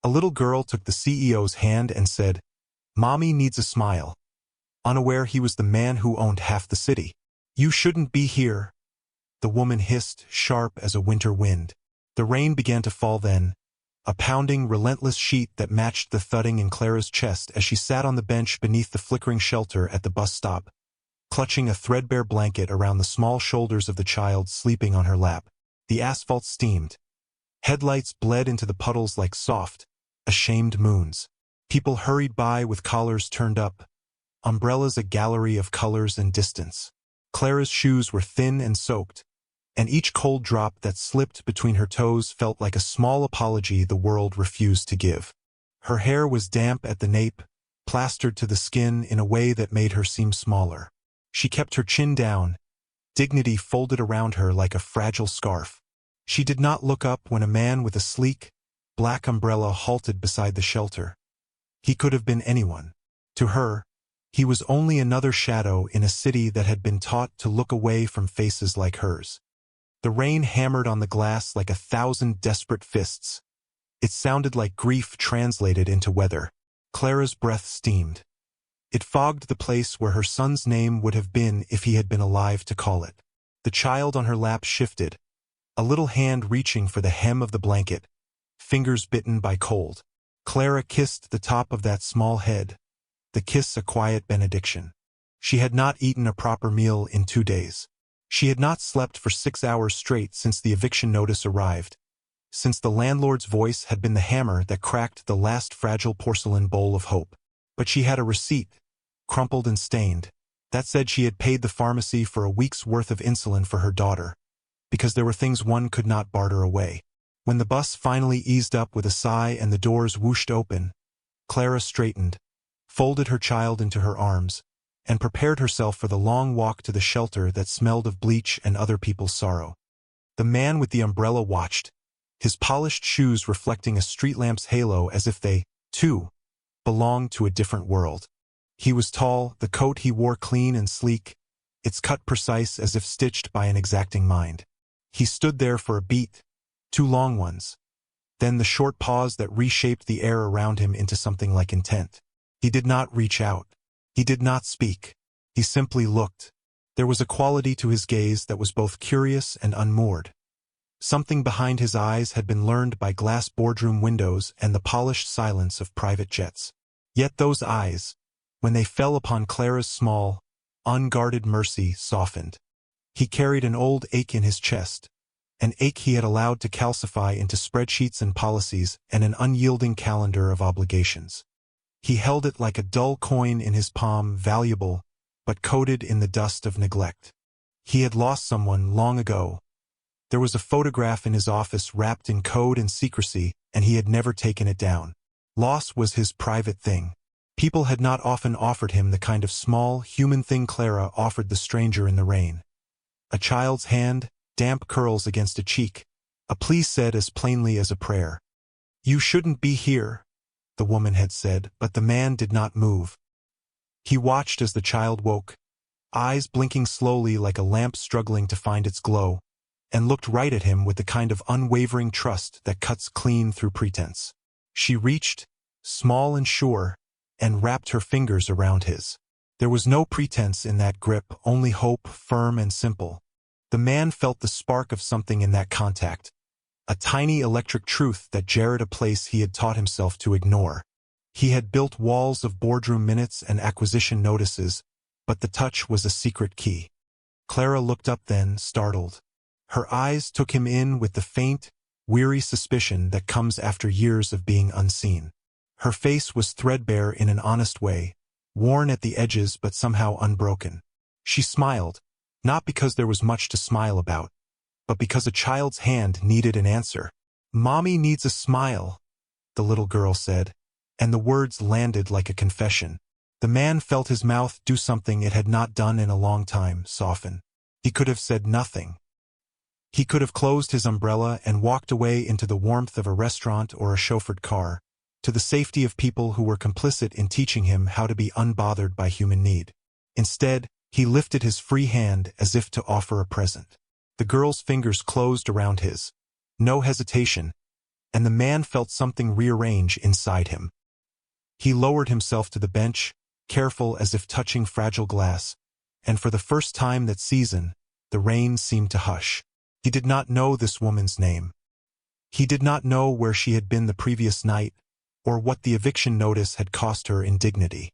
A little girl took the CEO's hand and said, "Mommy needs a smile," unaware he was the man who owned half the city. "You shouldn't be here," the woman hissed, sharp as a winter wind. The rain began to fall then, a pounding, relentless sheet that matched the thudding in Clara's chest as she sat on the bench beneath the flickering shelter at the bus stop, clutching a threadbare blanket around the small shoulders of the child sleeping on her lap. The asphalt steamed. Headlights bled into the puddles like soft, ashamed moons. People hurried by with collars turned up, umbrellas a gallery of colors and distance. Clara's shoes were thin and soaked, and each cold drop that slipped between her toes felt like a small apology the world refused to give. Her hair was damp at the nape, plastered to the skin in a way that made her seem smaller. She kept her chin down, dignity folded around her like a fragile scarf. She did not look up when a man with a sleek, black umbrella halted beside the shelter. He could have been anyone. To her, he was only another shadow in a city that had been taught to look away from faces like hers. The rain hammered on the glass like 1,000 desperate fists. It sounded like grief translated into weather. Clara's breath steamed. It fogged the place where her son's name would have been if he had been alive to call it. The child on her lap shifted, a little hand reaching for the hem of the blanket, fingers bitten by cold. Clara kissed the top of that small head, the kiss a quiet benediction. She had not eaten a proper meal in 2 days. She had not slept for 6 hours straight since the eviction notice arrived, since the landlord's voice had been the hammer that cracked the last fragile porcelain bowl of hope. But she had a receipt, crumpled and stained, that said she had paid the pharmacy for a week's worth of insulin for her daughter, because there were things one could not barter away. When the bus finally eased up with a sigh and the doors whooshed open, Clara straightened, folded her child into her arms, and prepared herself for the long walk to the shelter that smelled of bleach and other people's sorrow. The man with the umbrella watched, his polished shoes reflecting a street lamp's halo as if they, too, belonged to a different world. He was tall, the coat he wore clean and sleek, its cut precise as if stitched by an exacting mind. He stood there for a beat, 2 long ones, then the short pause that reshaped the air around him into something like intent. He did not reach out. He did not speak. He simply looked. There was a quality to his gaze that was both curious and unmoored. Something behind his eyes had been learned by glass boardroom windows and the polished silence of private jets. Yet those eyes, when they fell upon Clara's small, unguarded mercy, softened. He carried an old ache in his chest, an ache he had allowed to calcify into spreadsheets and policies and an unyielding calendar of obligations. He held it like a dull coin in his palm, valuable, but coated in the dust of neglect. He had lost someone long ago. There was a photograph in his office wrapped in code and secrecy, and he had never taken it down. Loss was his private thing. People had not often offered him the kind of small, human thing Clara offered the stranger in the rain. A child's hand, damp curls against a cheek, a plea said as plainly as a prayer. "You shouldn't be here," the woman had said, but the man did not move. He watched as the child woke, eyes blinking slowly like a lamp struggling to find its glow, and looked right at him with the kind of unwavering trust that cuts clean through pretense. She reached, small and sure, and wrapped her fingers around his. There was no pretense in that grip, only hope, firm and simple. The man felt the spark of something in that contact, a tiny electric truth that jarred a place he had taught himself to ignore. He had built walls of boardroom minutes and acquisition notices, but the touch was a secret key. Clara looked up then, startled. Her eyes took him in with the faint, weary suspicion that comes after years of being unseen. Her face was threadbare in an honest way, worn at the edges but somehow unbroken. She smiled, not because there was much to smile about, but because a child's hand needed an answer. "Mommy needs a smile," the little girl said, and the words landed like a confession. The man felt his mouth do something it had not done in a long time, soften. He could have said nothing. He could have closed his umbrella and walked away into the warmth of a restaurant or a chauffeured car, to the safety of people who were complicit in teaching him how to be unbothered by human need. Instead, he lifted his free hand as if to offer a present. The girl's fingers closed around his. No hesitation, and the man felt something rearrange inside him. He lowered himself to the bench, careful as if touching fragile glass, and for the first time that season, the rain seemed to hush. He did not know this woman's name. He did not know where she had been the previous night, or what the eviction notice had cost her in dignity.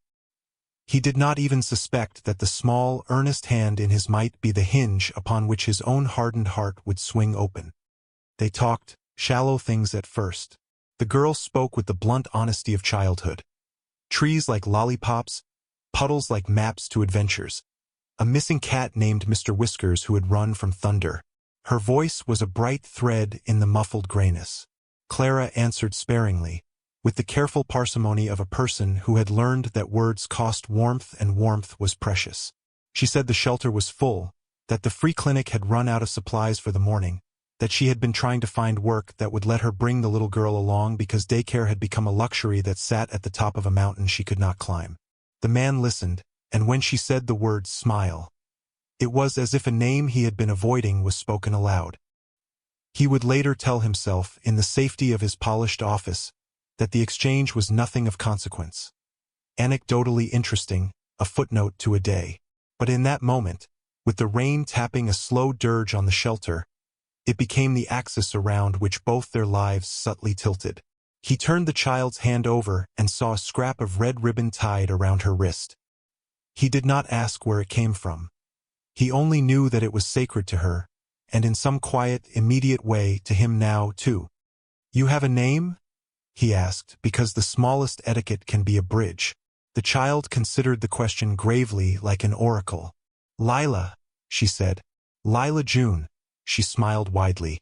He did not even suspect that the small, earnest hand in his might be the hinge upon which his own hardened heart would swing open. They talked, shallow things at first. The girl spoke with the blunt honesty of childhood. Trees like lollipops, puddles like maps to adventures. A missing cat named Mr. Whiskers who had run from thunder. Her voice was a bright thread in the muffled grayness. Clara answered sparingly, with the careful parsimony of a person who had learned that words cost warmth and warmth was precious. She said the shelter was full, that the free clinic had run out of supplies for the morning, that she had been trying to find work that would let her bring the little girl along because daycare had become a luxury that sat at the top of a mountain she could not climb. The man listened, and when she said the word smile, it was as if a name he had been avoiding was spoken aloud. He would later tell himself, in the safety of his polished office, that the exchange was nothing of consequence. Anecdotally interesting, a footnote to a day. But in that moment, with the rain tapping a slow dirge on the shelter, it became the axis around which both their lives subtly tilted. He turned the child's hand over and saw a scrap of red ribbon tied around her wrist. He did not ask where it came from. He only knew that it was sacred to her, and in some quiet, immediate way to him now, too. "You have a name?" he asked, because the smallest etiquette can be a bridge. The child considered the question gravely, like an oracle. "Lila," she said. "Lila June." She smiled widely.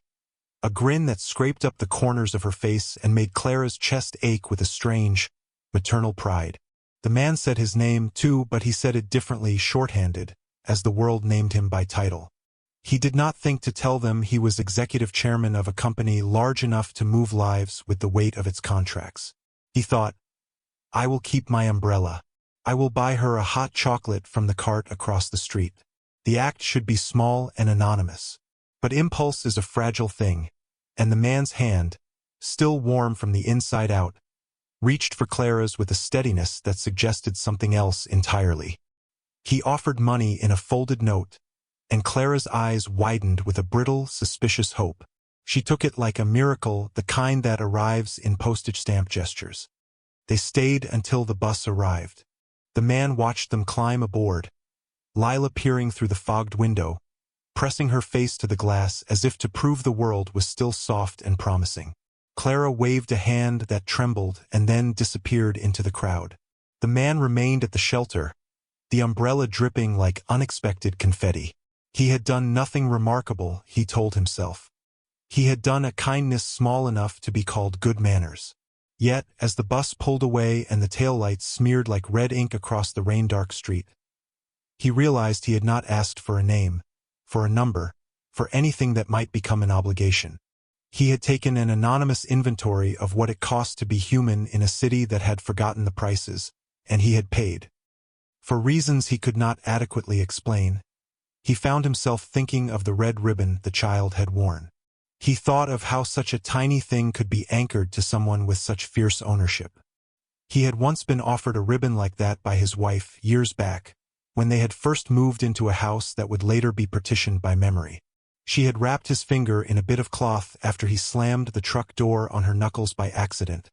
A grin that scraped up the corners of her face and made Clara's chest ache with a strange, maternal pride. The man said his name, too, but he said it differently, shorthanded, as the world named him by title. He did not think to tell them he was executive chairman of a company large enough to move lives with the weight of its contracts. He thought, "I will keep my umbrella. I will buy her a hot chocolate from the cart across the street." The act should be small and anonymous. But impulse is a fragile thing, and the man's hand, still warm from the inside out, reached for Clara's with a steadiness that suggested something else entirely. He offered money in a folded note, and Clara's eyes widened with a brittle, suspicious hope. She took it like a miracle, the kind that arrives in postage stamp gestures. They stayed until the bus arrived. The man watched them climb aboard, Lila peering through the fogged window, pressing her face to the glass as if to prove the world was still soft and promising. Clara waved a hand that trembled and then disappeared into the crowd. The man remained at the shelter, the umbrella dripping like unexpected confetti. He had done nothing remarkable, he told himself. He had done a kindness small enough to be called good manners. Yet, as the bus pulled away and the taillights smeared like red ink across the rain-dark street, he realized he had not asked for a name, for a number, for anything that might become an obligation. He had taken an anonymous inventory of what it cost to be human in a city that had forgotten the prices, and he had paid. For reasons he could not adequately explain, he found himself thinking of the red ribbon the child had worn. He thought of how such a tiny thing could be anchored to someone with such fierce ownership. He had once been offered a ribbon like that by his wife, years back, when they had first moved into a house that would later be partitioned by memory. She had wrapped his finger in a bit of cloth after he slammed the truck door on her knuckles by accident,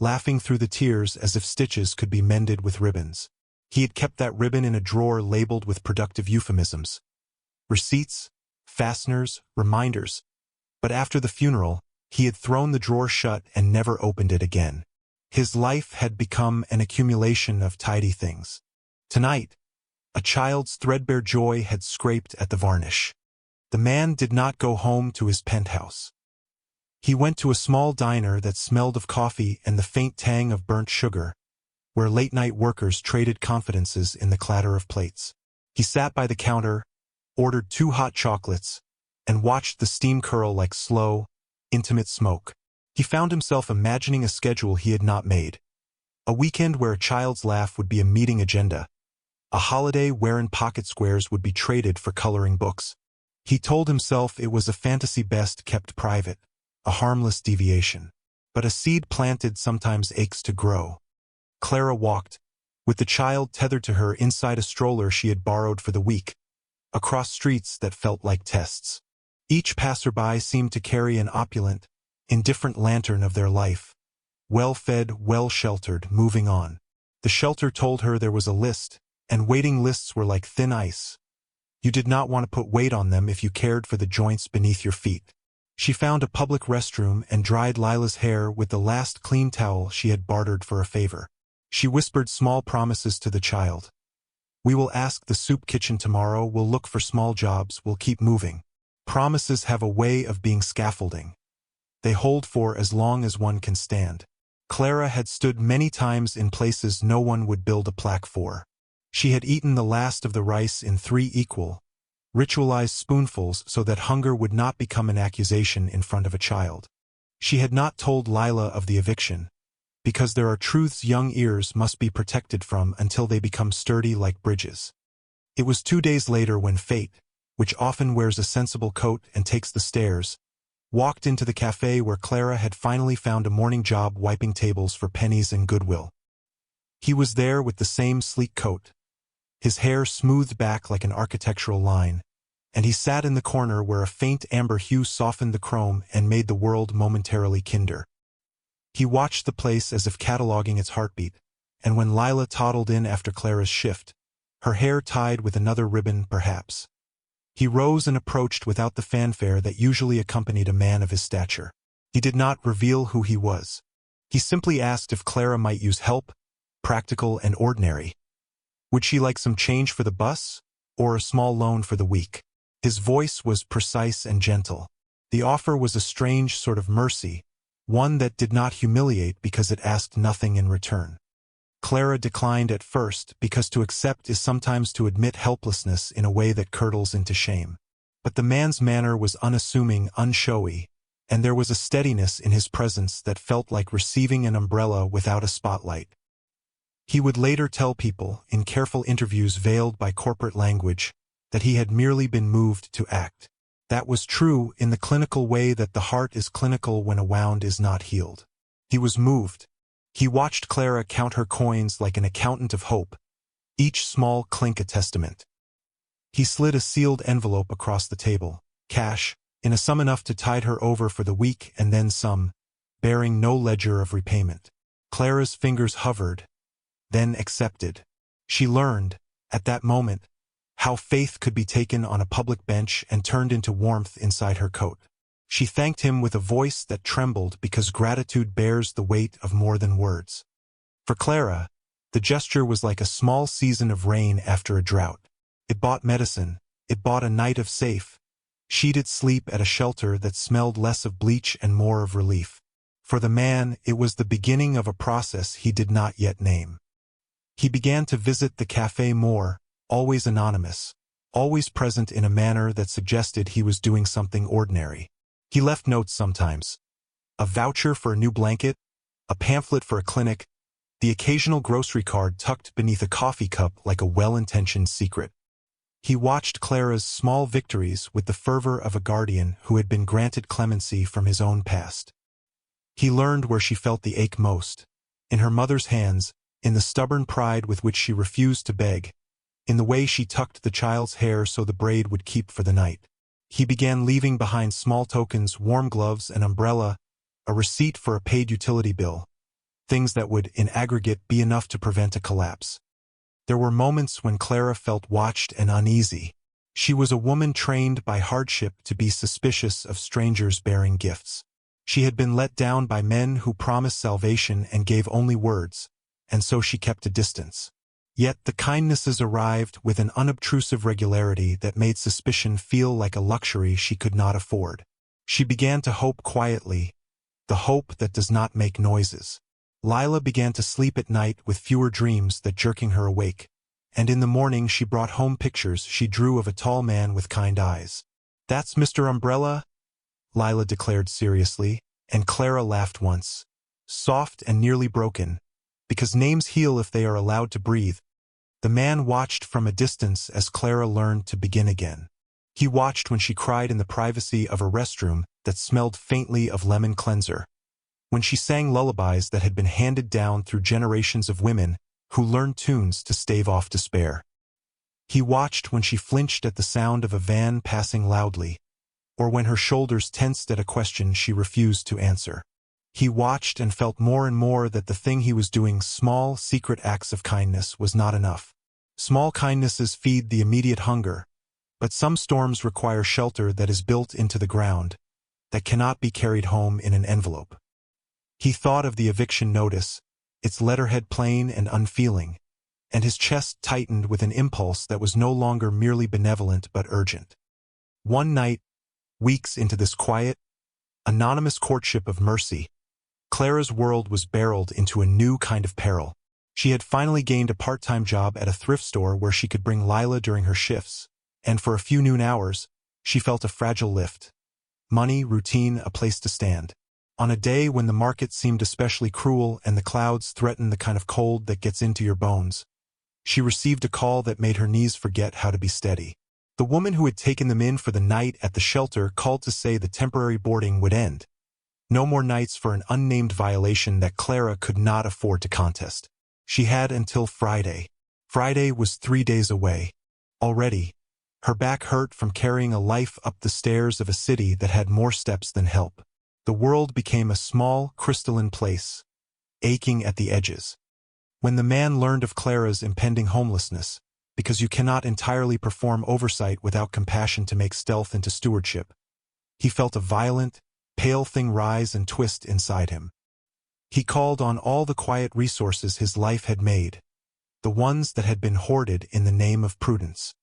laughing through the tears as if stitches could be mended with ribbons. He had kept that ribbon in a drawer labeled with productive euphemisms. Receipts, fasteners, reminders. But after the funeral, he had thrown the drawer shut and never opened it again. His life had become an accumulation of tidy things. Tonight, a child's threadbare joy had scraped at the varnish. The man did not go home to his penthouse. He went to a small diner that smelled of coffee and the faint tang of burnt sugar, where late-night workers traded confidences in the clatter of plates. He sat by the counter, ordered 2 hot chocolates, and watched the steam curl like slow, intimate smoke. He found himself imagining a schedule he had not made. A weekend where a child's laugh would be a meeting agenda. A holiday wherein pocket squares would be traded for coloring books. He told himself it was a fantasy best kept private, a harmless deviation. But a seed planted sometimes aches to grow. Clara walked, with the child tethered to her inside a stroller she had borrowed for the week, across streets that felt like tests. Each passerby seemed to carry an opulent, indifferent lantern of their life, well-fed, well-sheltered, moving on. The shelter told her there was a list, and waiting lists were like thin ice. You did not want to put weight on them if you cared for the joints beneath your feet. She found a public restroom and dried Lila's hair with the last clean towel she had bartered for a favor. She whispered small promises to the child. We will ask the soup kitchen tomorrow, we'll look for small jobs, we'll keep moving. Promises have a way of being scaffolding. They hold for as long as one can stand. Clara had stood many times in places no one would build a plaque for. She had eaten the last of the rice in 3 equal, ritualized spoonfuls so that hunger would not become an accusation in front of a child. She had not told Lila of the eviction, because there are truths young ears must be protected from until they become sturdy like bridges. It was 2 days later when fate, which often wears a sensible coat and takes the stairs, walked into the cafe where Clara had finally found a morning job wiping tables for Pennies and Goodwill. He was there with the same sleek coat, his hair smoothed back like an architectural line, and he sat in the corner where a faint amber hue softened the chrome and made the world momentarily kinder. He watched the place as if cataloging its heartbeat, and when Lila toddled in after Clara's shift, her hair tied with another ribbon perhaps, he rose and approached without the fanfare that usually accompanied a man of his stature. He did not reveal who he was. He simply asked if Clara might use help, practical and ordinary. Would she like some change for the bus, or a small loan for the week? His voice was precise and gentle. The offer was a strange sort of mercy, one that did not humiliate because it asked nothing in return. Clara declined at first because to accept is sometimes to admit helplessness in a way that curdles into shame. But the man's manner was unassuming, unshowy, and there was a steadiness in his presence that felt like receiving an umbrella without a spotlight. He would later tell people, in careful interviews veiled by corporate language, that he had merely been moved to act. That was true in the clinical way that the heart is clinical when a wound is not healed. He was moved. He watched Clara count her coins like an accountant of hope, each small clink a testament. He slid a sealed envelope across the table, cash, in a sum enough to tide her over for the week and then some, bearing no ledger of repayment. Clara's fingers hovered, then accepted. She learned, at that moment, how faith could be taken on a public bench and turned into warmth inside her coat. She thanked him with a voice that trembled because gratitude bears the weight of more than words. For Clara, the gesture was like a small season of rain after a drought. It bought medicine, it bought a night of safe, sheeted sleep at a shelter that smelled less of bleach and more of relief. For the man, it was the beginning of a process he did not yet name. He began to visit the cafe more, always anonymous, always present in a manner that suggested he was doing something ordinary. He left notes sometimes. A voucher for a new blanket, a pamphlet for a clinic, the occasional grocery card tucked beneath a coffee cup like a well-intentioned secret. He watched Clara's small victories with the fervor of a guardian who had been granted clemency from his own past. He learned where she felt the ache most, in her mother's hands, in the stubborn pride with which she refused to beg, in the way she tucked the child's hair so the braid would keep for the night. He began leaving behind small tokens, warm gloves, an umbrella, a receipt for a paid utility bill, things that would, in aggregate, be enough to prevent a collapse. There were moments when Clara felt watched and uneasy. She was a woman trained by hardship to be suspicious of strangers bearing gifts. She had been let down by men who promised salvation and gave only words, and so she kept a distance. Yet the kindnesses arrived with an unobtrusive regularity that made suspicion feel like a luxury she could not afford. She began to hope quietly, the hope that does not make noises. Lila began to sleep at night with fewer dreams that jerking her awake, and in the morning she brought home pictures she drew of a tall man with kind eyes. "That's Mr. Umbrella?" Lila declared seriously, and Clara laughed once, soft and nearly broken, because names heal if they are allowed to breathe. The man watched from a distance as Clara learned to begin again. He watched when she cried in the privacy of a restroom that smelled faintly of lemon cleanser. When she sang lullabies that had been handed down through generations of women who learned tunes to stave off despair. He watched when she flinched at the sound of a van passing loudly, or when her shoulders tensed at a question she refused to answer. He watched and felt more and more that the thing he was doing, small, secret acts of kindness, was not enough. Small kindnesses feed the immediate hunger, but some storms require shelter that is built into the ground, that cannot be carried home in an envelope. He thought of the eviction notice, its letterhead plain and unfeeling, and his chest tightened with an impulse that was no longer merely benevolent but urgent. One night, weeks into this quiet, anonymous courtship of mercy, Clara's world was barreled into a new kind of peril. She had finally gained a part-time job at a thrift store where she could bring Lila during her shifts, and for a few noon hours, she felt a fragile lift. Money, routine, a place to stand. On a day when the market seemed especially cruel and the clouds threatened the kind of cold that gets into your bones, she received a call that made her knees forget how to be steady. The woman who had taken them in for the night at the shelter called to say the temporary boarding would end. No more nights for an unnamed violation that Clara could not afford to contest. She had until Friday. Friday was 3 days away. Already, her back hurt from carrying a life up the stairs of a city that had more steps than help. The world became a small, crystalline place, aching at the edges. When the man learned of Clara's impending homelessness, because you cannot entirely perform oversight without compassion to make stealth into stewardship, he felt a violent, pale thing rise and twist inside him. He called on all the quiet resources his life had made, the ones that had been hoarded in the name of prudence.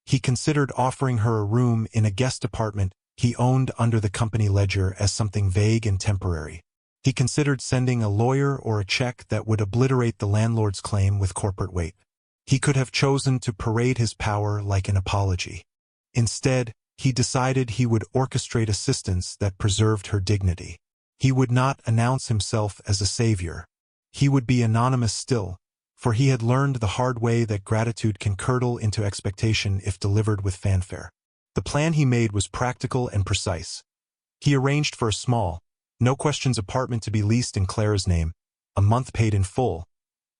He considered offering her a room in a guest apartment he owned under the company ledger as something vague and temporary. He considered sending a lawyer or a check that would obliterate the landlord's claim with corporate weight. He could have chosen to parade his power like an apology. Instead, he decided he would orchestrate assistance that preserved her dignity. He would not announce himself as a savior. He would be anonymous still, for he had learned the hard way that gratitude can curdle into expectation if delivered with fanfare. The plan he made was practical and precise. He arranged for a small, no-questions apartment to be leased in Clara's name, a month paid in full.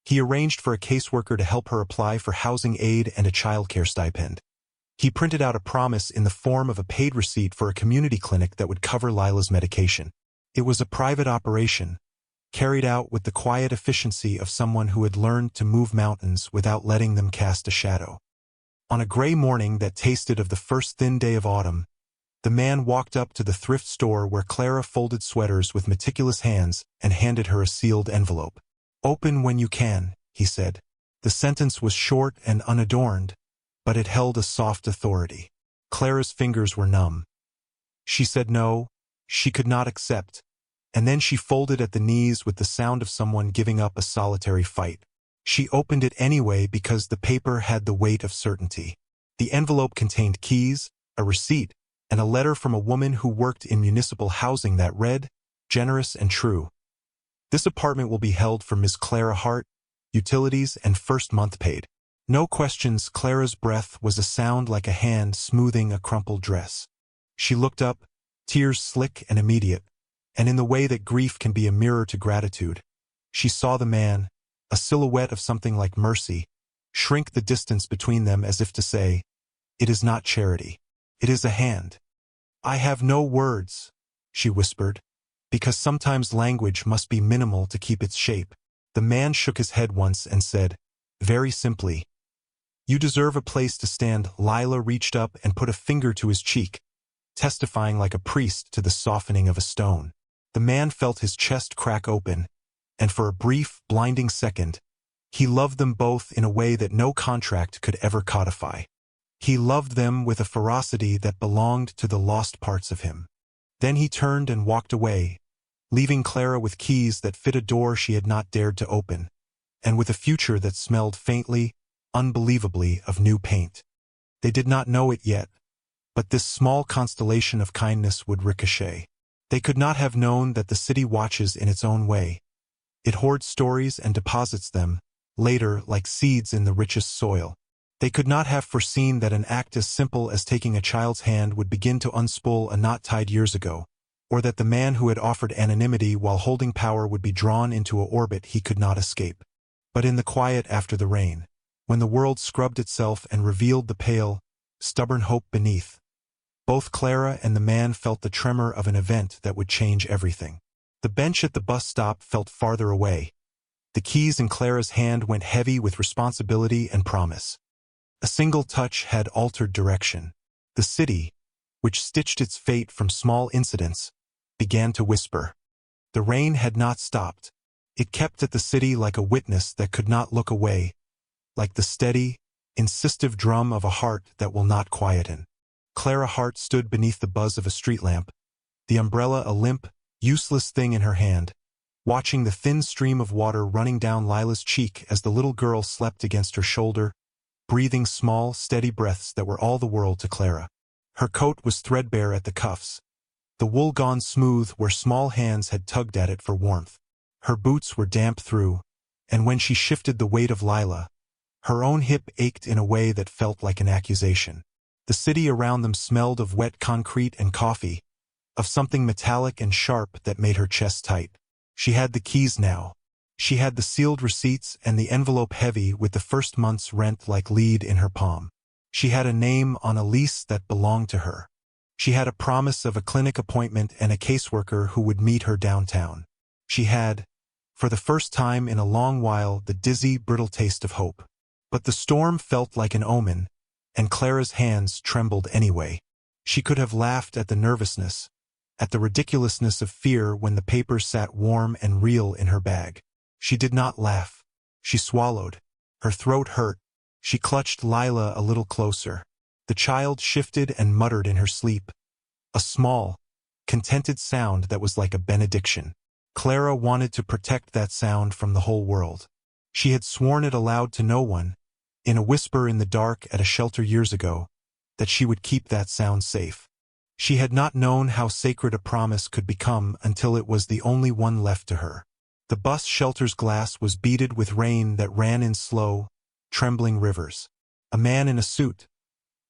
He arranged for a caseworker to help her apply for housing aid and a childcare stipend. He printed out a promise in the form of a paid receipt for a community clinic that would cover Lila's medication. It was a private operation, carried out with the quiet efficiency of someone who had learned to move mountains without letting them cast a shadow. On a gray morning that tasted of the first thin day of autumn, the man walked up to the thrift store where Clara folded sweaters with meticulous hands and handed her a sealed envelope. "Open when you can," he said. The sentence was short and unadorned, but it held a soft authority. Clara's fingers were numb. She said no, she could not accept, and then she folded at the knees with the sound of someone giving up a solitary fight. She opened it anyway because the paper had the weight of certainty. The envelope contained keys, a receipt, and a letter from a woman who worked in municipal housing that read, "Generous and true. This apartment will be held for Miss Clara Hart, utilities and first month paid." No questions. Clara's breath was a sound like a hand smoothing a crumpled dress. She looked up, tears slick and immediate, and in the way that grief can be a mirror to gratitude, she saw the man, a silhouette of something like mercy, shrink the distance between them as if to say, "It is not charity. It is a hand." "I have no words," she whispered, because sometimes language must be minimal to keep its shape. The man shook his head once and said, very simply, "You deserve a place to stand." Lila reached up and put a finger to his cheek, testifying like a priest to the softening of a stone. The man felt his chest crack open, and for a brief, blinding second, he loved them both in a way that no contract could ever codify. He loved them with a ferocity that belonged to the lost parts of him. Then he turned and walked away, leaving Clara with keys that fit a door she had not dared to open, and with a future that smelled faintly, unbelievably, of new paint. They did not know it yet, but this small constellation of kindness would ricochet. They could not have known that the city watches in its own way. It hoards stories and deposits them, later, like seeds in the richest soil. They could not have foreseen that an act as simple as taking a child's hand would begin to unspool a knot tied years ago, or that the man who had offered anonymity while holding power would be drawn into an orbit he could not escape. But in the quiet after the rain, when the world scrubbed itself and revealed the pale, stubborn hope beneath, both Clara and the man felt the tremor of an event that would change everything. The bench at the bus stop felt farther away. The keys in Clara's hand went heavy with responsibility and promise. A single touch had altered direction. The city, which stitched its fate from small incidents, began to whisper. The rain had not stopped. It kept at the city like a witness that could not look away, like the steady, insistive drum of a heart that will not quieten. Clara Hart stood beneath the buzz of a street lamp, the umbrella a limp, useless thing in her hand, watching the thin stream of water running down Lila's cheek as the little girl slept against her shoulder, breathing small, steady breaths that were all the world to Clara. Her coat was threadbare at the cuffs, the wool gone smooth where small hands had tugged at it for warmth. Her boots were damp through, and when she shifted the weight of Lila, her own hip ached in a way that felt like an accusation. The city around them smelled of wet concrete and coffee, of something metallic and sharp that made her chest tight. She had the keys now. She had the sealed receipts and the envelope heavy with the first month's rent like lead in her palm. She had a name on a lease that belonged to her. She had a promise of a clinic appointment and a caseworker who would meet her downtown. She had, for the first time in a long while, the dizzy, brittle taste of hope. But the storm felt like an omen, and Clara's hands trembled anyway. She could have laughed at the nervousness, at the ridiculousness of fear when the papers sat warm and real in her bag. She did not laugh. She swallowed. Her throat hurt. She clutched Lila a little closer. The child shifted and muttered in her sleep, a small, contented sound that was like a benediction. Clara wanted to protect that sound from the whole world. She had sworn it aloud to no one, in a whisper in the dark at a shelter years ago, that she would keep that sound safe. She had not known how sacred a promise could become until it was the only one left to her. The bus shelter's glass was beaded with rain that ran in slow, trembling rivers. A man in a suit,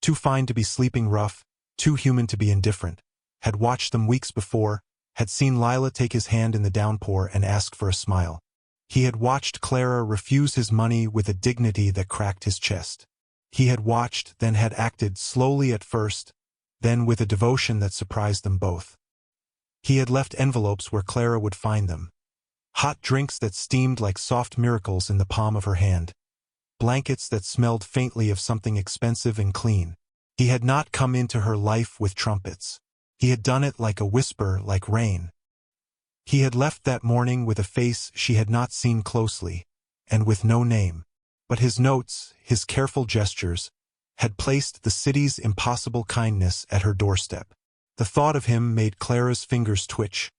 too fine to be sleeping rough, too human to be indifferent, had watched them weeks before, had seen Lila take his hand in the downpour and ask for a smile. He had watched Clara refuse his money with a dignity that cracked his chest. He had watched, then had acted slowly at first, then with a devotion that surprised them both. He had left envelopes where Clara would find them, hot drinks that steamed like soft miracles in the palm of her hand, blankets that smelled faintly of something expensive and clean. He had not come into her life with trumpets. He had done it like a whisper, like rain. He had left that morning with a face she had not seen closely, and with no name. But his notes, his careful gestures, had placed the city's impossible kindness at her doorstep. The thought of him made Clara's fingers twitch,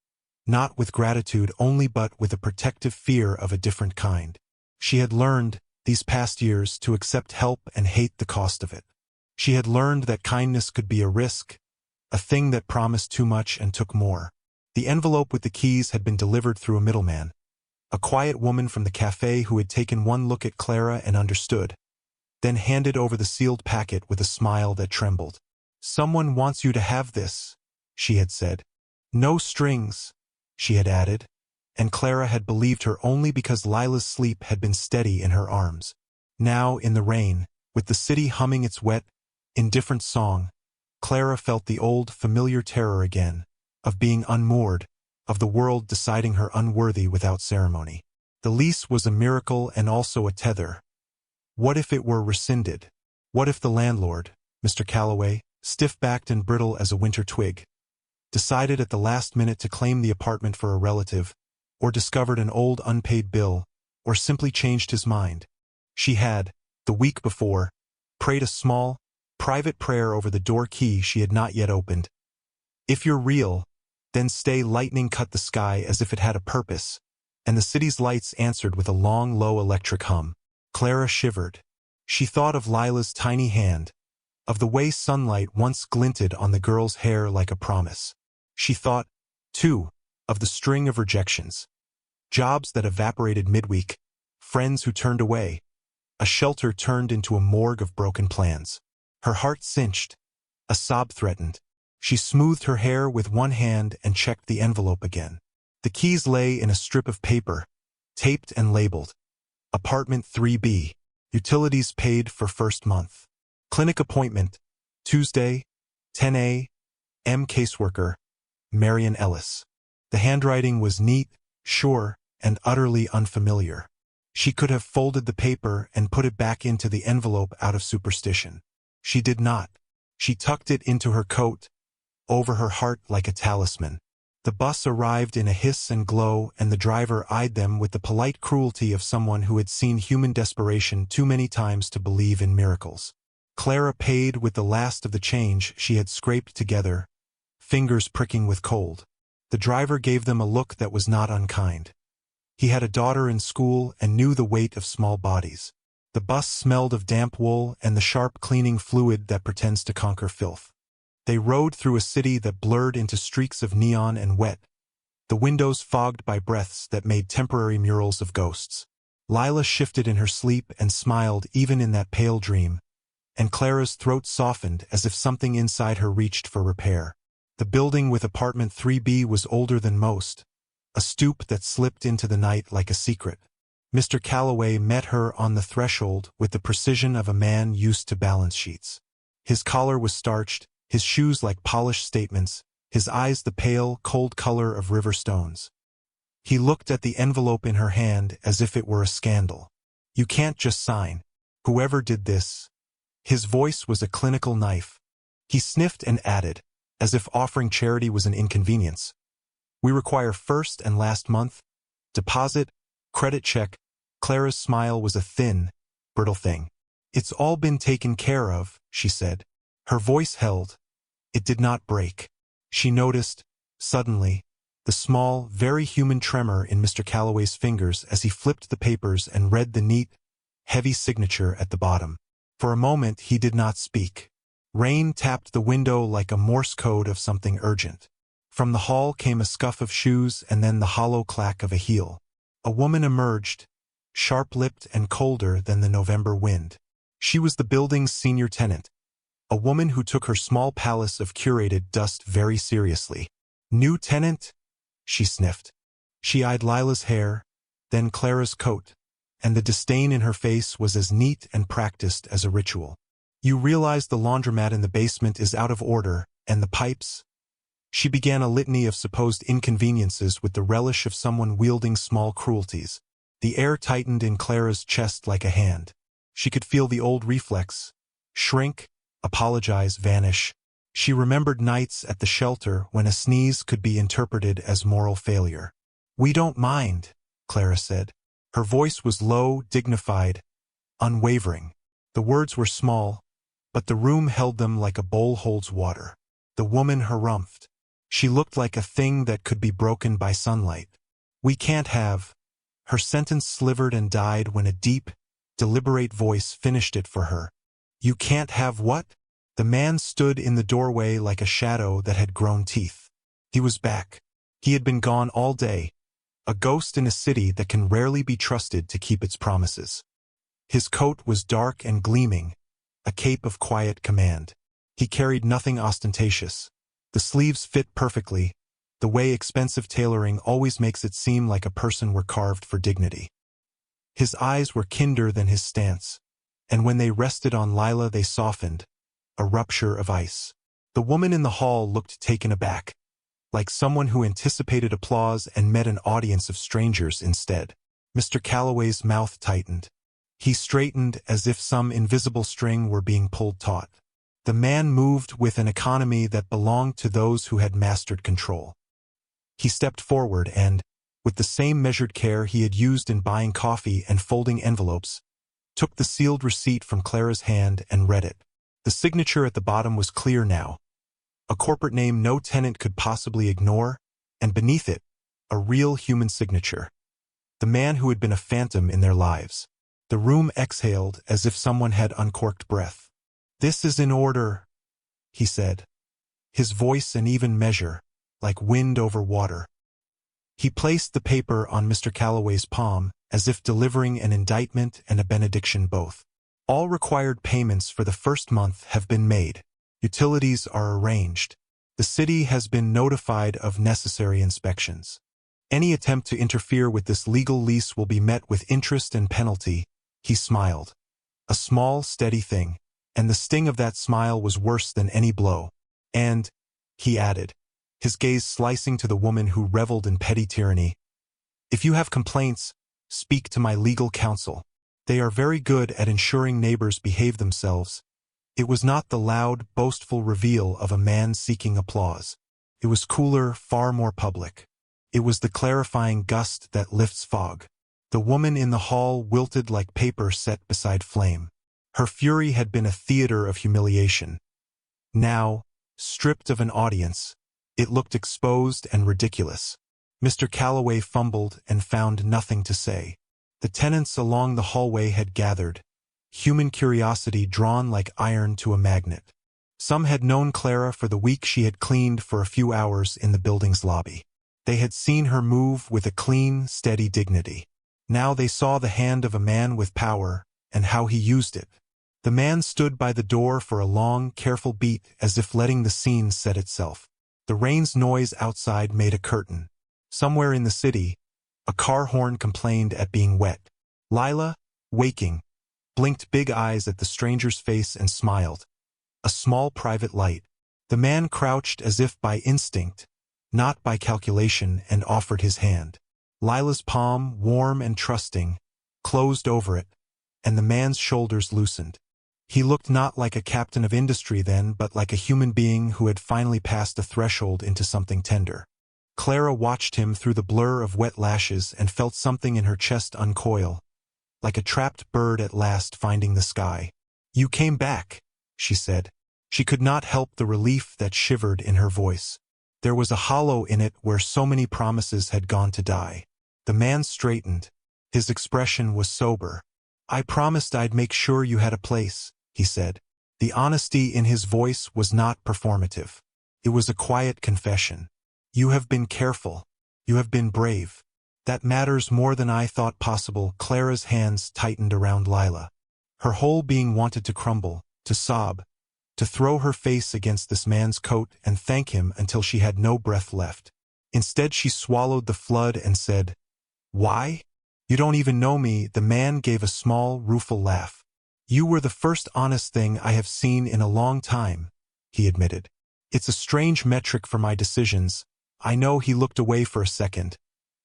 not with gratitude only but with a protective fear of a different kind. She had learned, these past years, to accept help and hate the cost of it. She had learned that kindness could be a risk, a thing that promised too much and took more. The envelope with the keys had been delivered through a middleman, a quiet woman from the cafe who had taken one look at Clara and understood, then handed over the sealed packet with a smile that trembled. "Someone wants you to have this," she had said. "No strings," she had added, and Clara had believed her only because Lila's sleep had been steady in her arms. Now, in the rain, with the city humming its wet, indifferent song, Clara felt the old, familiar terror again, of being unmoored, of the world deciding her unworthy without ceremony. The lease was a miracle and also a tether. What if it were rescinded? What if the landlord, Mr. Calloway, stiff-backed and brittle as a winter twig, decided at the last minute to claim the apartment for a relative, or discovered an old unpaid bill, or simply changed his mind? She had, the week before, prayed a small, private prayer over the door key she had not yet opened. "If you're real, then stay." Lightning cut the sky as if it had a purpose, and the city's lights answered with a long, low electric hum. Clara shivered. She thought of Lila's tiny hand, of the way sunlight once glinted on the girl's hair like a promise. She thought, too, of the string of rejections, jobs that evaporated midweek, friends who turned away, a shelter turned into a morgue of broken plans. Her heart cinched, a sob threatened. She smoothed her hair with one hand and checked the envelope again. The keys lay in a strip of paper, taped and labeled. Apartment 3B. Utilities paid for first month. Clinic appointment, Tuesday, 10 a.m. Caseworker, Marion Ellis. The handwriting was neat, sure, and utterly unfamiliar. She could have folded the paper and put it back into the envelope out of superstition. She did not. She tucked it into her coat, over her heart like a talisman. The bus arrived in a hiss and glow, and the driver eyed them with the polite cruelty of someone who had seen human desperation too many times to believe in miracles. Clara paid with the last of the change she had scraped together, fingers pricking with cold. The driver gave them a look that was not unkind. He had a daughter in school and knew the weight of small bodies. The bus smelled of damp wool and the sharp cleaning fluid that pretends to conquer filth. They rode through a city that blurred into streaks of neon and wet, the windows fogged by breaths that made temporary murals of ghosts. Lila shifted in her sleep and smiled even in that pale dream, and Clara's throat softened as if something inside her reached for repair. The building with apartment 3B was older than most, a stoop that slipped into the night like a secret. Mr. Calloway met her on the threshold with the precision of a man used to balance sheets. His collar was starched, his shoes like polished statements, his eyes the pale, cold color of river stones. He looked at the envelope in her hand as if it were a scandal. "You can't just sign. Whoever did this." His voice was a clinical knife. He sniffed and added, as if offering charity was an inconvenience, "We require first and last month, deposit, credit check." Clara's smile was a thin, brittle thing. "It's all been taken care of," she said. Her voice held. It did not break. She noticed, suddenly, the small, very human tremor in Mr. Calloway's fingers as he flipped the papers and read the neat, heavy signature at the bottom. For a moment he did not speak. Rain tapped the window like a Morse code of something urgent. From the hall came a scuff of shoes and then the hollow clack of a heel. A woman emerged, sharp-lipped and colder than the November wind. She was the building's senior tenant, a woman who took her small palace of curated dust very seriously. "New tenant?" she sniffed. She eyed Lila's hair, then Clara's coat, and the disdain in her face was as neat and practiced as a ritual. "You realize the laundromat in the basement is out of order, and the pipes?" She began a litany of supposed inconveniences with the relish of someone wielding small cruelties. The air tightened in Clara's chest like a hand. She could feel the old reflex, shrink, apologize, vanish. She remembered nights at the shelter when a sneeze could be interpreted as moral failure. "We don't mind," Clara said. Her voice was low, dignified, unwavering. The words were small, but the room held them like a bowl holds water. The woman harumphed. She looked like a thing that could be broken by sunlight. "We can't have." Her sentence slivered and died when a deep, deliberate voice finished it for her. "You can't have what?" The man stood in the doorway like a shadow that had grown teeth. He was back. He had been gone all day, a ghost in a city that can rarely be trusted to keep its promises. His coat was dark and gleaming, a cape of quiet command. He carried nothing ostentatious. The sleeves fit perfectly, the way expensive tailoring always makes it seem like a person were carved for dignity. His eyes were kinder than his stance, and when they rested on Lila they softened, a rupture of ice. The woman in the hall looked taken aback, like someone who anticipated applause and met an audience of strangers instead. Mr. Calloway's mouth tightened. He straightened as if some invisible string were being pulled taut. The man moved with an economy that belonged to those who had mastered control. He stepped forward and, with the same measured care he had used in buying coffee and folding envelopes, took the sealed receipt from Clara's hand and read it. The signature at the bottom was clear now, a corporate name no tenant could possibly ignore, and beneath it, a real human signature. The man who had been a phantom in their lives. The room exhaled as if someone had uncorked breath. "This is in order," he said, his voice an even measure, like wind over water. He placed the paper on Mr. Calloway's palm, as if delivering an indictment and a benediction both. "All required payments for the first month have been made. Utilities are arranged." The city has been notified of necessary inspections. Any attempt to interfere with this legal lease will be met with interest and penalty." He smiled. A small, steady thing, and the sting of that smile was worse than any blow. "And," he added, his gaze slicing to the woman who reveled in petty tyranny, "if you have complaints, speak to my legal counsel. They are very good at ensuring neighbors behave themselves." It was not the loud, boastful reveal of a man seeking applause. It was cooler, far more public. It was the clarifying gust that lifts fog. The woman in the hall wilted like paper set beside flame. Her fury had been a theater of humiliation. Now, stripped of an audience, it looked exposed and ridiculous. Mr. Calloway fumbled and found nothing to say. The tenants along the hallway had gathered, human curiosity drawn like iron to a magnet. Some had known Clara for the week she had cleaned for a few hours in the building's lobby. They had seen her move with a clean, steady dignity. Now they saw the hand of a man with power, and how he used it. The man stood by the door for a long, careful beat, as if letting the scene set itself. The rain's noise outside made a curtain. Somewhere in the city, a car horn complained at being wet. Lila, waking, blinked big eyes at the stranger's face and smiled. A small private light. The man crouched as if by instinct, not by calculation, and offered his hand. Lila's palm, warm and trusting, closed over it, and the man's shoulders loosened. He looked not like a captain of industry then, but like a human being who had finally passed a threshold into something tender. Clara watched him through the blur of wet lashes and felt something in her chest uncoil, like a trapped bird at last finding the sky. "You came back," she said. She could not help the relief that shivered in her voice. There was a hollow in it where so many promises had gone to die. The man straightened. His expression was sober. "I promised I'd make sure you had a place," he said. The honesty in his voice was not performative. It was a quiet confession. "You have been careful. You have been brave. That matters more than I thought possible." Clara's hands tightened around Lila. Her whole being wanted to crumble, to sob, to throw her face against this man's coat and thank him until she had no breath left. Instead she swallowed the flood and said, "Why? You don't even know me." The man gave a small, rueful laugh. "You were the first honest thing I have seen in a long time," he admitted. "It's a strange metric for my decisions. I know." He looked away for a second,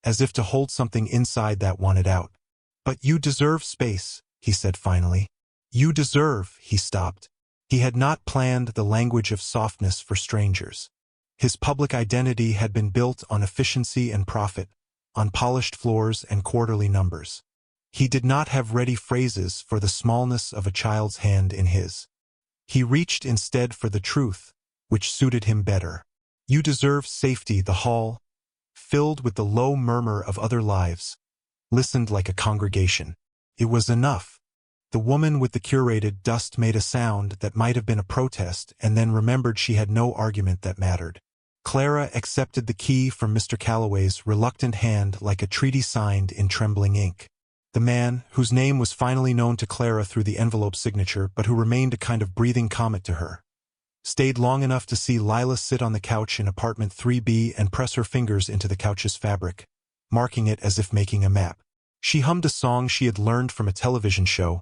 as if to hold something inside that wanted out. "But you deserve space," he said finally. "You deserve." He stopped. He had not planned the language of softness for strangers. His public identity had been built on efficiency and profit, on polished floors and quarterly numbers. He did not have ready phrases for the smallness of a child's hand in his. He reached instead for the truth, which suited him better. "You deserve safety." The hall, filled with the low murmur of other lives, listened like a congregation. It was enough. The woman with the curated dust made a sound that might have been a protest and then remembered she had no argument that mattered. Clara accepted the key from Mr. Calloway's reluctant hand like a treaty signed in trembling ink. The man, whose name was finally known to Clara through the envelope signature but who remained a kind of breathing comet to her, stayed long enough to see Lila sit on the couch in apartment 3B and press her fingers into the couch's fabric, marking it as if making a map. She hummed a song she had learned from a television show,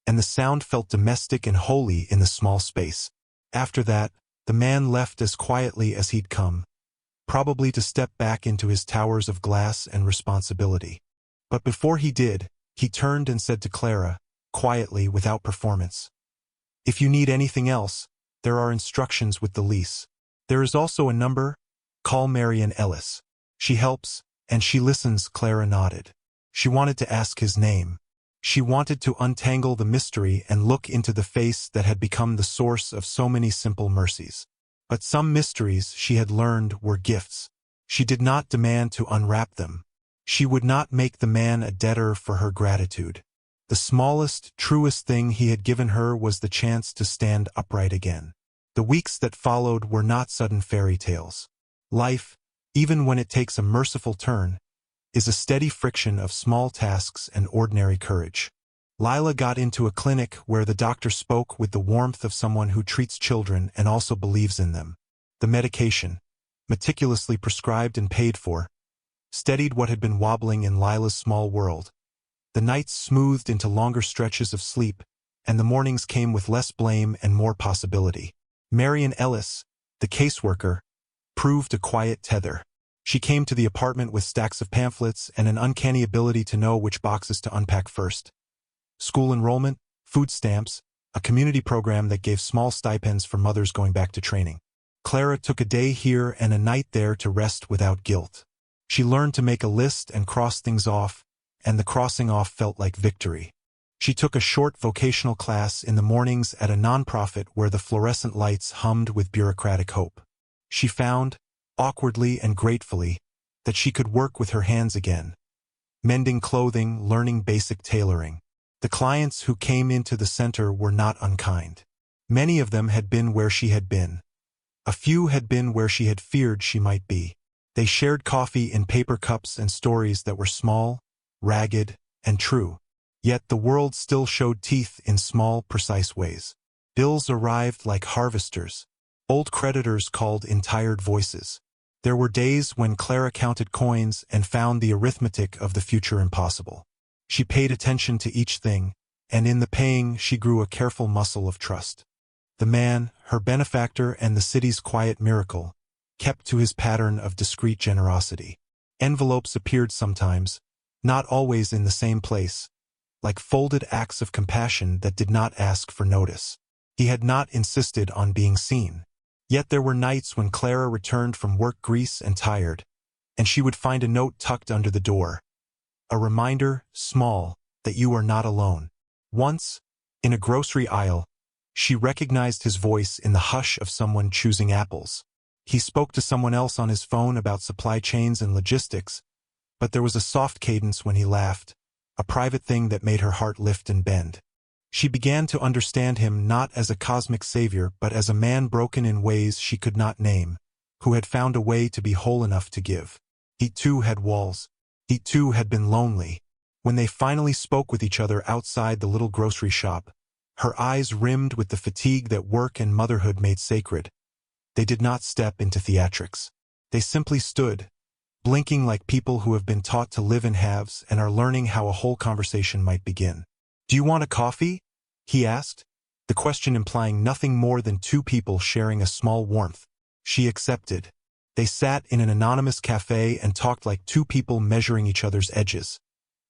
and the sound felt domestic and holy in the small space. After that, the man left as quietly as he'd come, probably to step back into his towers of glass and responsibility. But before he did, he turned and said to Clara, quietly, without performance, "If you need anything else, there are instructions with the lease. There is also a number. Call Marian Ellis. She helps, and she listens." Clara nodded. She wanted to ask his name. She wanted to untangle the mystery and look into the face that had become the source of so many simple mercies. But some mysteries, she had learned, were gifts. She did not demand to unwrap them. She would not make the man a debtor for her gratitude. The smallest, truest thing he had given her was the chance to stand upright again. The weeks that followed were not sudden fairy tales. Life, even when it takes a merciful turn, is a steady friction of small tasks and ordinary courage. Lila got into a clinic where the doctor spoke with the warmth of someone who treats children and also believes in them. The medication, meticulously prescribed and paid for, steadied what had been wobbling in Lila's small world. The nights smoothed into longer stretches of sleep, and the mornings came with less blame and more possibility. Marian Ellis, the caseworker, proved a quiet tether. She came to the apartment with stacks of pamphlets and an uncanny ability to know which boxes to unpack first. School enrollment, food stamps, a community program that gave small stipends for mothers going back to training. Clara took a day here and a night there to rest without guilt. She learned to make a list and cross things off, and the crossing off felt like victory. She took a short vocational class in the mornings at a nonprofit where the fluorescent lights hummed with bureaucratic hope. She found, awkwardly and gratefully, that she could work with her hands again. Mending clothing, learning basic tailoring. The clients who came into the center were not unkind. Many of them had been where she had been. A few had been where she had feared she might be. They shared coffee in paper cups and stories that were small, ragged, and true. Yet the world still showed teeth in small, precise ways. Bills arrived like harvesters. Old creditors called in tired voices. There were days when Clara counted coins and found the arithmetic of the future impossible. She paid attention to each thing, and in the paying she grew a careful muscle of trust. The man, her benefactor and the city's quiet miracle, kept to his pattern of discreet generosity. Envelopes appeared sometimes, not always in the same place, like folded acts of compassion that did not ask for notice. He had not insisted on being seen. Yet there were nights when Clara returned from work grease and tired, and she would find a note tucked under the door. A reminder, small, that you are not alone. Once, in a grocery aisle, she recognized his voice in the hush of someone choosing apples. He spoke to someone else on his phone about supply chains and logistics, but there was a soft cadence when he laughed, a private thing that made her heart lift and bend. She began to understand him not as a cosmic savior but as a man broken in ways she could not name, who had found a way to be whole enough to give. He too had walls. He too had been lonely. When they finally spoke with each other outside the little grocery shop, her eyes rimmed with the fatigue that work and motherhood made sacred. They did not step into theatrics. They simply stood, blinking like people who have been taught to live in halves and are learning how a whole conversation might begin. "Do you want a coffee?" he asked, the question implying nothing more than two people sharing a small warmth. She accepted. They sat in an anonymous cafe and talked like two people measuring each other's edges,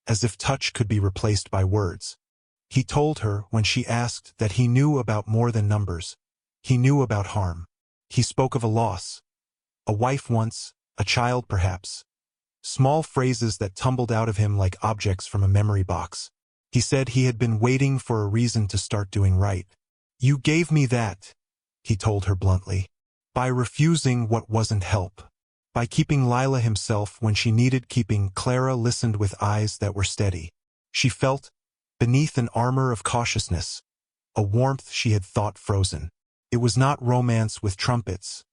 as if touch could be replaced by words. He told her when she asked that he knew about more than numbers. He knew about harm. He spoke of a loss. A wife once, a child perhaps. Small phrases that tumbled out of him like objects from a memory box. He said he had been waiting for a reason to start doing right. "You gave me that," he told her bluntly. By refusing what wasn't help. By keeping Lila himself when she needed keeping. Clara listened with eyes that were steady. She felt, beneath an armor of cautiousness, a warmth she had thought frozen. It was not romance with trumpets,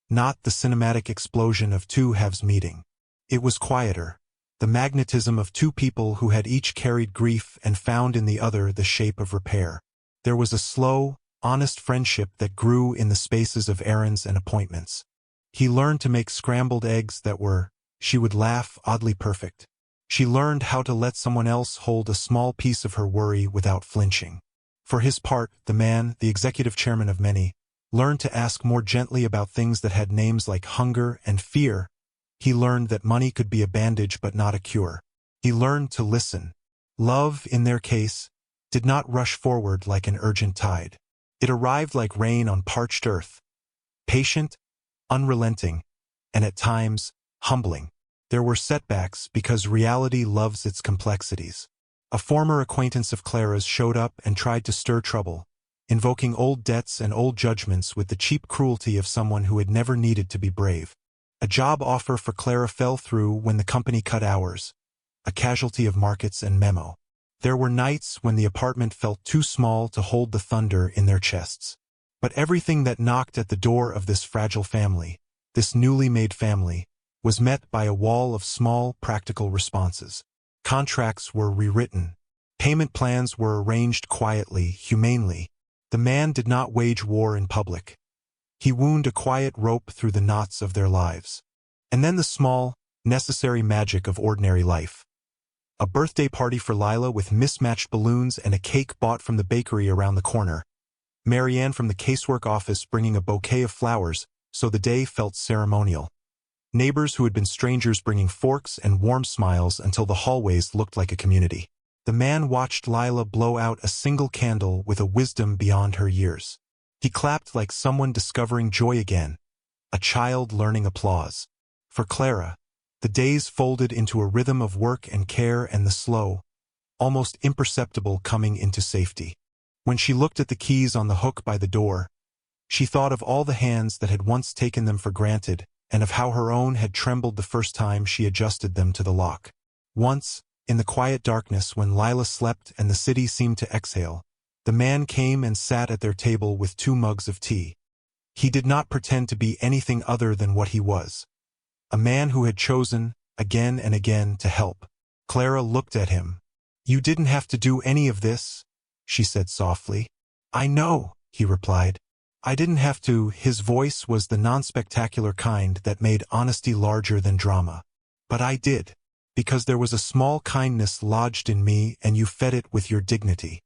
not the cinematic explosion of two halves meeting. It was quieter, the magnetism of two people who had each carried grief and found in the other the shape of repair. There was a slow, honest friendship that grew in the spaces of errands and appointments. He learned to make scrambled eggs that were, she would laugh, oddly perfect. She learned how to let someone else hold a small piece of her worry without flinching. For his part, the man, the executive chairman of many, learned to ask more gently about things that had names like hunger and fear. He learned that money could be a bandage but not a cure. He learned to listen. Love, in their case, did not rush forward like an urgent tide. It arrived like rain on parched earth, patient, unrelenting, and at times, humbling. There were setbacks because reality loves its complexities. A former acquaintance of Clara's showed up and tried to stir trouble, invoking old debts and old judgments with the cheap cruelty of someone who had never needed to be brave. A job offer for Clara fell through when the company cut hours, a casualty of markets and memo. There were nights when the apartment felt too small to hold the thunder in their chests. But everything that knocked at the door of this fragile family, this newly made family, was met by a wall of small, practical responses. Contracts were rewritten. Payment plans were arranged quietly, humanely. The man did not wage war in public. He wound a quiet rope through the knots of their lives. And then the small, necessary magic of ordinary life. A birthday party for Lila with mismatched balloons and a cake bought from the bakery around the corner. Marianne from the casework office bringing a bouquet of flowers, so the day felt ceremonial. Neighbors who had been strangers bringing forks and warm smiles until the hallways looked like a community. The man watched Lila blow out a single candle with a wisdom beyond her years. He clapped like someone discovering joy again, a child learning applause. For Clara, the days folded into a rhythm of work and care and the slow, almost imperceptible coming into safety. When she looked at the keys on the hook by the door, she thought of all the hands that had once taken them for granted and of how her own had trembled the first time she adjusted them to the lock. Once, in the quiet darkness when Lila slept and the city seemed to exhale, the man came and sat at their table with 2 mugs of tea. He did not pretend to be anything other than what he was. A man who had chosen, again and again, to help. Clara looked at him. "You didn't have to do any of this," she said softly. "I know," he replied. "I didn't have to." His voice was the non-spectacular kind that made honesty larger than drama. "But I did. Because there was a small kindness lodged in me and you fed it with your dignity.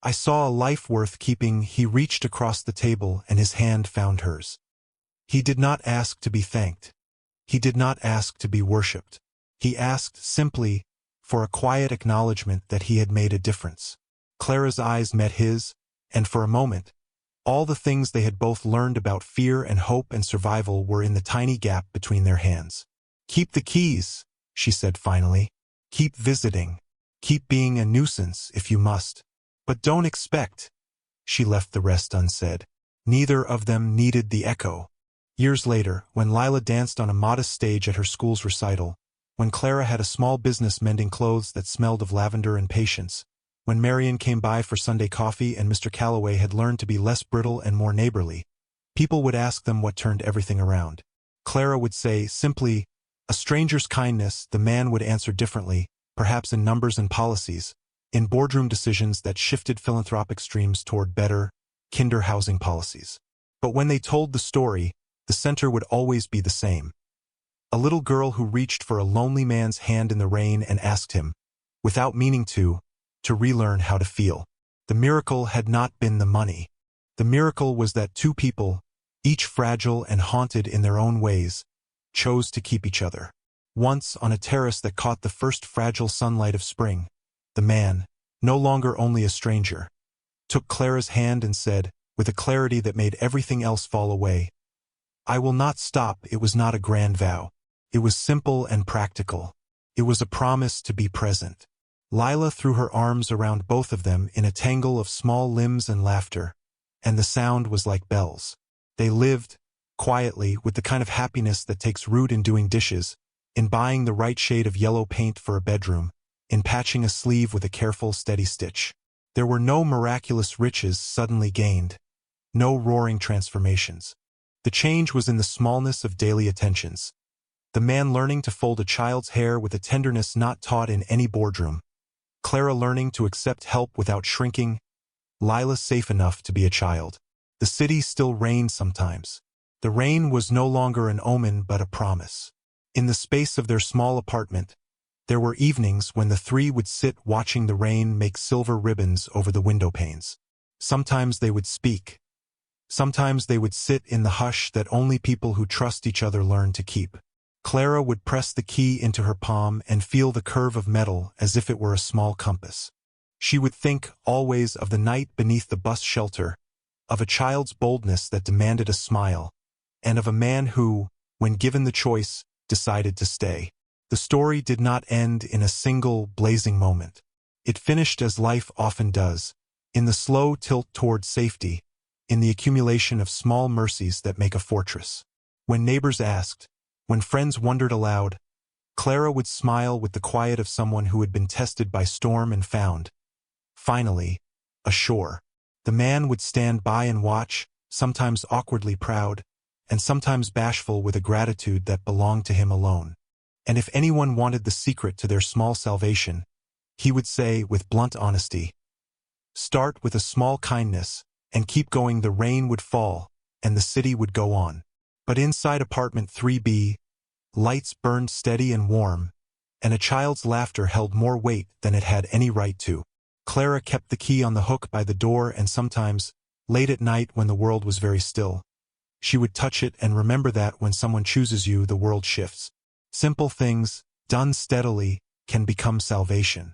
I saw a life worth keeping." He reached across the table and his hand found hers. He did not ask to be thanked. He did not ask to be worshipped. He asked simply for a quiet acknowledgement that he had made a difference. Clara's eyes met his, and for a moment, all the things they had both learned about fear and hope and survival were in the tiny gap between their hands. "Keep the keys," she said finally. "Keep visiting. Keep being a nuisance if you must. But don't expect." She left the rest unsaid. Neither of them needed the echo. Years later, when Lila danced on a modest stage at her school's recital, when Clara had a small business mending clothes that smelled of lavender and patience, when Marian came by for Sunday coffee and Mr. Calloway had learned to be less brittle and more neighborly, people would ask them what turned everything around. Clara would say simply, "A stranger's kindness." The man would answer differently, perhaps in numbers and policies, in boardroom decisions that shifted philanthropic streams toward better, kinder housing policies. But when they told the story, the center would always be the same. A little girl who reached for a lonely man's hand in the rain and asked him, without meaning to relearn how to feel. The miracle had not been the money. The miracle was that 2 people, each fragile and haunted in their own ways, chose to keep each other. Once, on a terrace that caught the first fragile sunlight of spring, the man, no longer only a stranger, took Clara's hand and said, with a clarity that made everything else fall away, "I will not stop." It was not a grand vow. It was simple and practical. It was a promise to be present. Lila threw her arms around both of them in a tangle of small limbs and laughter, and the sound was like bells. They lived, quietly, with the kind of happiness that takes root in doing dishes, in buying the right shade of yellow paint for a bedroom, in patching a sleeve with a careful, steady stitch. There were no miraculous riches suddenly gained, no roaring transformations. The change was in the smallness of daily attentions. The man learning to fold a child's hair with a tenderness not taught in any boardroom. Clara learning to accept help without shrinking. Lila safe enough to be a child. The city still rained sometimes. The rain was no longer an omen but a promise. In the space of their small apartment, there were evenings when the 3 would sit watching the rain make silver ribbons over the window panes. Sometimes they would speak. Sometimes they would sit in the hush that only people who trust each other learn to keep. Clara would press the key into her palm and feel the curve of metal as if it were a small compass. She would think always of the night beneath the bus shelter, of a child's boldness that demanded a smile, and of a man who, when given the choice, decided to stay. The story did not end in a single, blazing moment. It finished as life often does, in the slow tilt toward safety, in the accumulation of small mercies that make a fortress. When neighbors asked, when friends wondered aloud, Clara would smile with the quiet of someone who had been tested by storm and found, finally, ashore. The man would stand by and watch, sometimes awkwardly proud, and sometimes bashful with a gratitude that belonged to him alone. And if anyone wanted the secret to their small salvation, he would say with blunt honesty, "Start with a small kindness, and keep going." The rain would fall, and the city would go on. But inside apartment 3B, lights burned steady and warm, and a child's laughter held more weight than it had any right to. Clara kept the key on the hook by the door, and sometimes, late at night when the world was very still, she would touch it and remember that when someone chooses you, the world shifts. Simple things, done steadily, can become salvation.